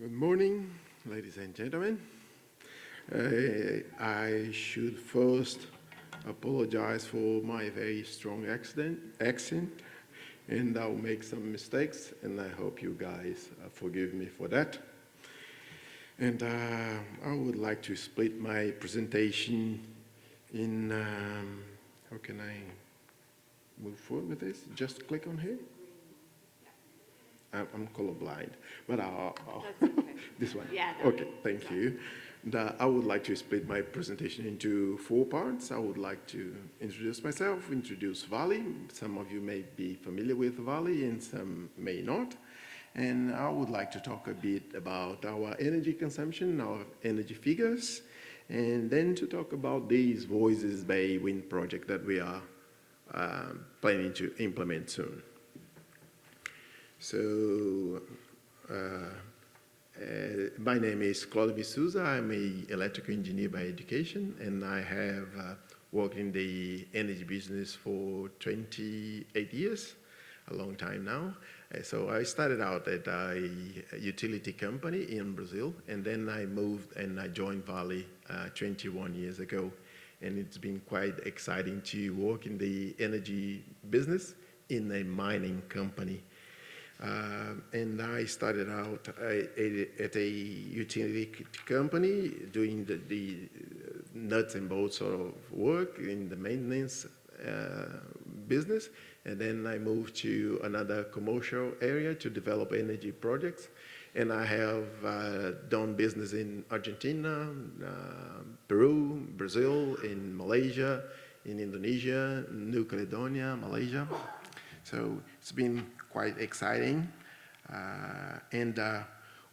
Good morning, ladies and gentlemen. I should first apologize for my very strong accent, and I'll make some mistakes, and I hope you guys forgive me for that. And I would like to split my presentation in, how can I move forward with this? Just click on here? I'm colorblind, but That's okay. this one. Yeah. Okay, thank you. I would like to split my presentation into 4 parts. I would like to introduce myself, introduce Valley. Some of you may be familiar with Valley and some may not. And I would like to talk a bit about our energy consumption, our energy figures, and then to talk about these Voices Bay wind project that we are planning to implement soon. So, my name is Claudemir Sousa. I'm an electrical engineer by education, and I have worked in the energy business for 28 years, a long time now. So I started out at a utility company in Brazil, and then I moved and I joined Vale 21 years ago. And it's been quite exciting to work in the energy business in a mining company. And I started out at a utility company doing the nuts and bolts sort of work in the maintenance business. And then I moved to another commercial area to develop energy projects. And I have done business in Argentina, Peru, Brazil, in Malaysia, in Indonesia, New Caledonia, Malaysia. So it's been quite exciting. And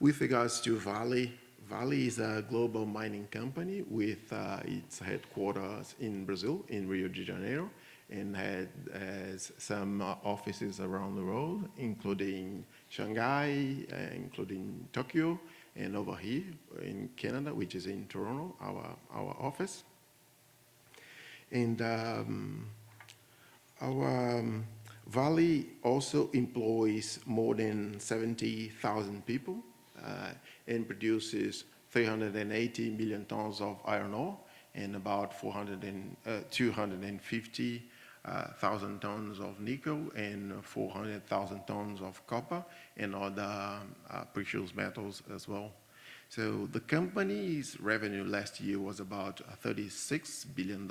with regards to Vale, Vale is a global mining company with its headquarters in Brazil, in Rio de Janeiro, and has some offices around the world, including Shanghai, including Tokyo, and over here in Canada, which is in Toronto, our office. And our Vale also employs more than 70,000 people and produces 380 million tons of iron ore and about 250,000 tons of nickel and 400,000 tons of copper and other precious metals as well. So the company's revenue last year was about $36 billion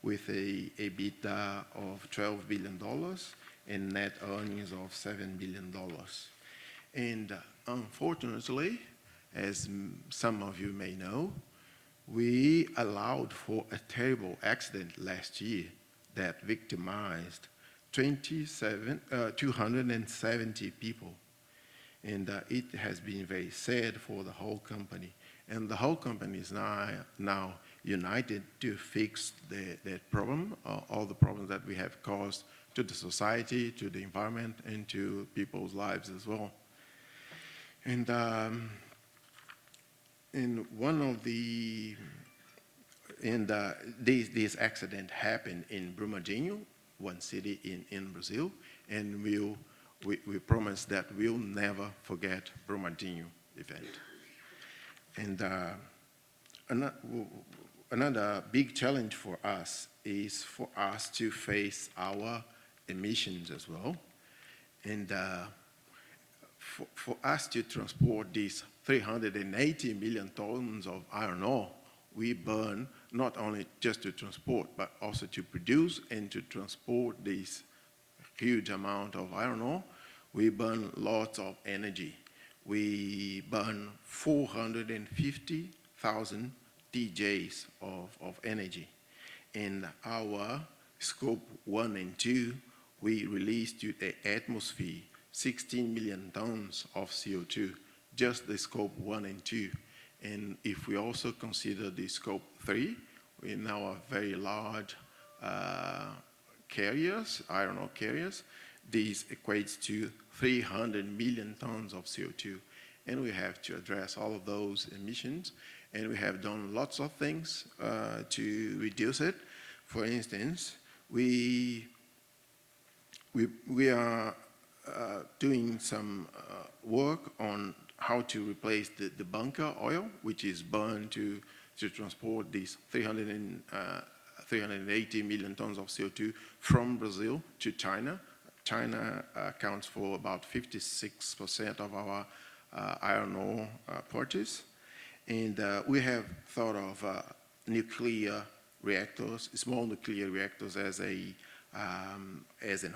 with a EBITDA of $12 billion and net earnings of $7 billion. And unfortunately, as some of you may know, we allowed for a terrible accident last year that victimized 270 people. And it has been very sad for the whole company. And the whole company is now united to fix that problem, all the problems that we have caused to the society, to the environment, and to people's lives as well. And this accident happened in Brumadinho, one city in Brazil, and we promise that we'll never forget Brumadinho event. And another big challenge for us is for us to face our emissions as well. And for us to transport these 380 million tons of iron ore, we burn not only just to transport, but also to produce and to transport this huge amount of iron ore. We burn lots of energy. We burn 450,000 TJs of energy. In our scope 1 and 2, we release to the atmosphere 16 million tons of CO2, just the scope 1 and 2. And if we also consider the scope 3, in our very large carriers, iron ore carriers, this equates to 300 million tons of CO2. And we have to address all of those emissions. And we have done lots of things to reduce it. For instance, we are doing some work on how to replace the bunker oil, which is burned to transport these 380 million tons of CO2 from Brazil to China. China accounts for about 56% of our iron ore purchase. And we have thought of nuclear reactors, small nuclear reactors as an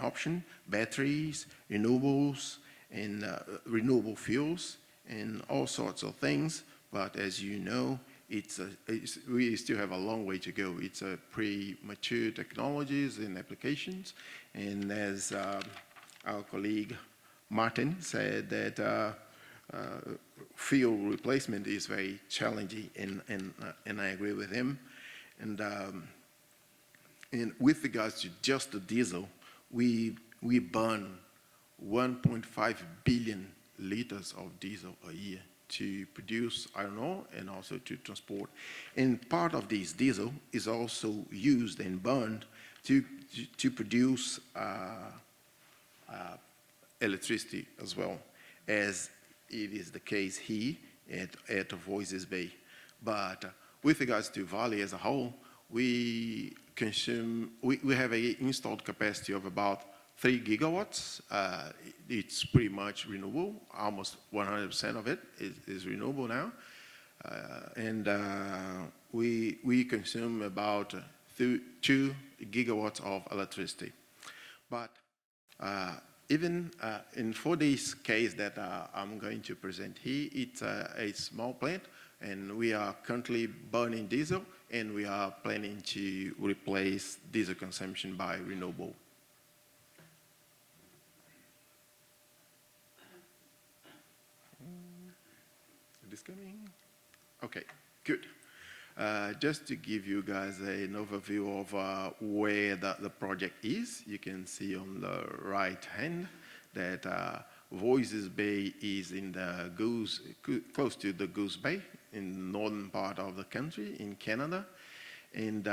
option, batteries, renewables, and renewable fuels, and all sorts of things. But as you know, we still have a long way to go. It's a premature technologies and applications. And as our colleague Martin said, that fuel replacement is very challenging, and I agree with him. And with regards to just the diesel, we burn 1.5 billion liters of diesel a year to produce iron ore and also to transport. And part of this diesel is also used and burned to produce electricity as well, as it is the case here at Voisey's Bay. But with regards to Vale as a whole, we have an installed capacity of about 3 gigawatts. It's pretty much renewable. Almost 100% of it is renewable now. And we consume about 2 gigawatts of electricity. But even for this case that I'm going to present here, it's a small plant, and we are currently burning diesel, and we are planning to replace diesel consumption by renewable. Is this coming? Okay, good. Just to give you guys an overview of where the project is, you can see on the right hand that Voisey's Bay is in the close to the Goose Bay, in the northern part of the country in Canada. And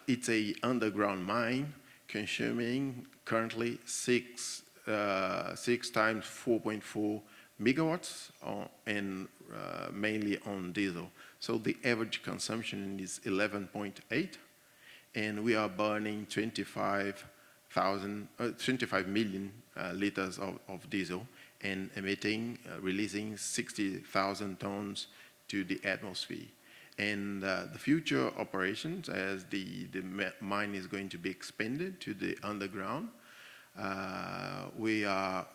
it's a underground mine consuming currently 6 times 4.4 megawatts and mainly on diesel. So the average consumption is 11.8, and we are burning 25 million liters of diesel and releasing 60,000 tons to the atmosphere. And the future operations, as the mine is going to be expanded to the underground, we are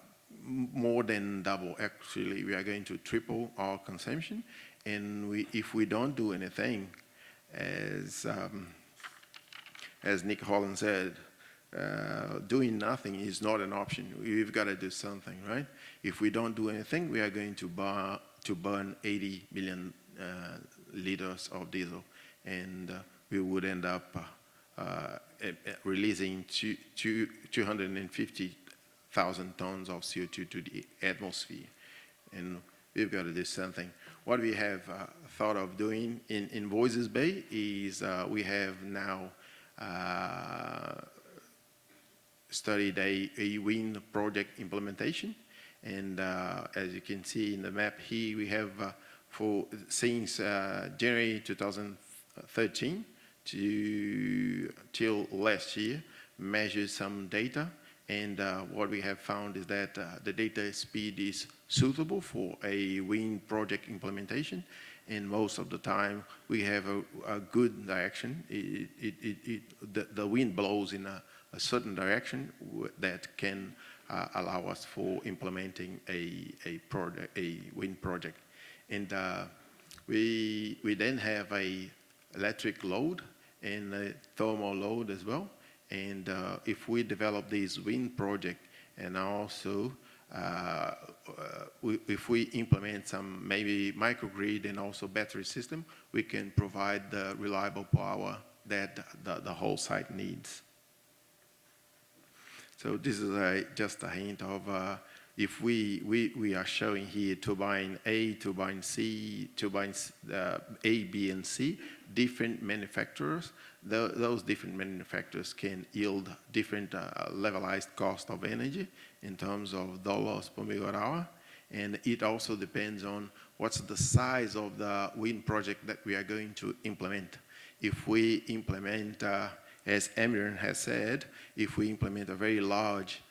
more than double. Actually, we are going to triple our consumption. And if we don't do anything, as Nick Holland said, doing nothing is not an option. We've got to do something, right? If we don't do anything, we are going to burn 80 million liters of diesel, and we would end up releasing 250,000 tons of CO2 to the atmosphere. And we've got to do something. What we have thought of doing in Voisey's Bay is we have now studied a wind project implementation. And as you can see in the map here, we have since January 2013 till last year measured some data. And what we have found is that the data speed is suitable for a wind project implementation. And most of the time, we have a good direction. The wind blows in a certain direction that can allow us for implementing a wind project. And we then have a electric load and a thermal load as well. And if we develop this wind project, and also if we implement some maybe microgrid and also battery system, we can provide the reliable power that the whole site needs. So this is just a hint of if we are showing here turbine A, turbine C, turbines A, B, and C, different manufacturers. Those different manufacturers can yield different levelized cost of energy in terms of dollars per megawatt hour. And it also depends on what's the size of the wind project that we are going to implement. If we implement, as Emiran has said, if we implement a very large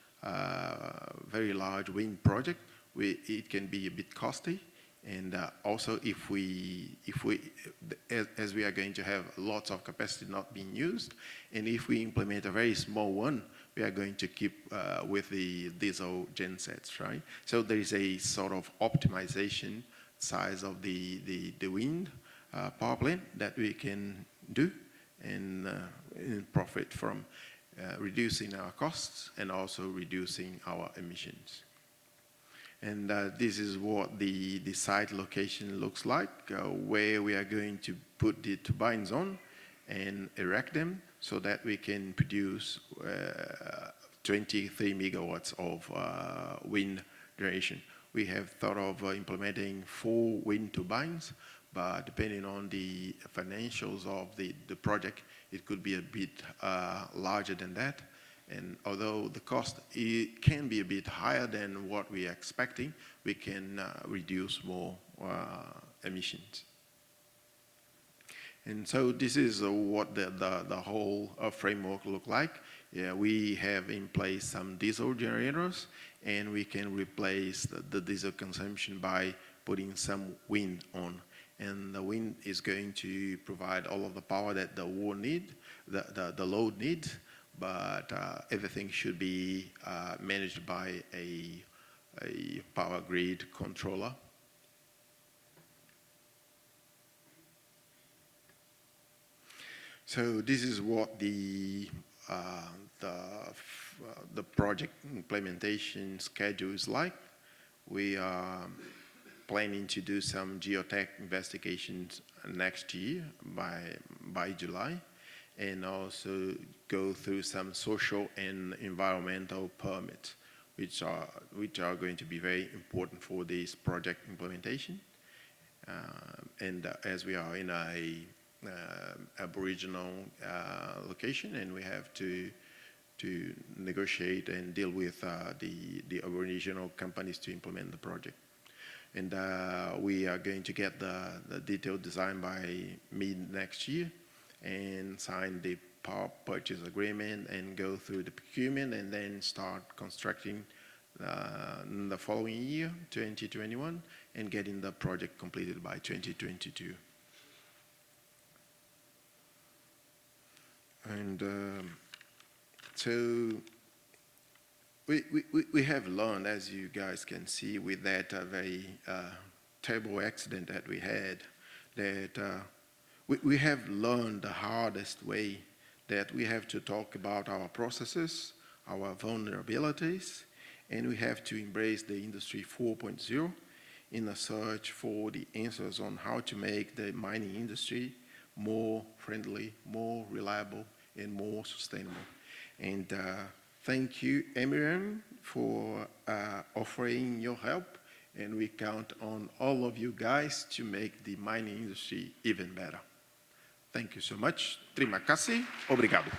wind project, it can be a bit costly. And also, as we are going to have lots of capacity not being used, and if we implement a very small one, we are going to keep with the diesel gensets, right? So there is a sort of optimization size of the wind power plant that we can do and profit from reducing our costs and also reducing our emissions. And this is what the site location looks like, where we are going to put the turbines on and erect them so that we can produce 23 megawatts of wind generation. We have thought of implementing 4 wind turbines, but depending on the financials of the project, it could be a bit larger than that. And although the cost can be a bit higher than what we are expecting, we can reduce more emissions. And so this is what the whole framework look like. Yeah, we have in place some diesel generators, and we can replace the diesel consumption by putting some wind on. And the wind is going to provide all of the power that the load needs, but everything should be managed by a power grid controller. So this is what the project implementation schedule is like. We are planning to do some geotech investigations next year by July, and also go through some social and environmental permits, which are going to be very important for this project implementation. And as we are in a Aboriginal location, and we have to negotiate and deal with the Aboriginal companies to implement the project. And we are going to get the detailed design by mid next year and sign the power purchase agreement and go through the procurement and then start constructing in the following year, 2021, and getting the project completed by 2022. And so we have learned, as you guys can see, with that very terrible accident that we had, that we have learned the hardest way that we have to talk about our processes, our vulnerabilities, and we have to embrace the Industry 4.0 in a search for the answers on how to make the mining industry more friendly, more reliable, and more sustainable. And thank you, Emiran, for offering your help, and we count on all of you guys to make the mining industry even better. Thank you so much. Terima kasih. Obrigado.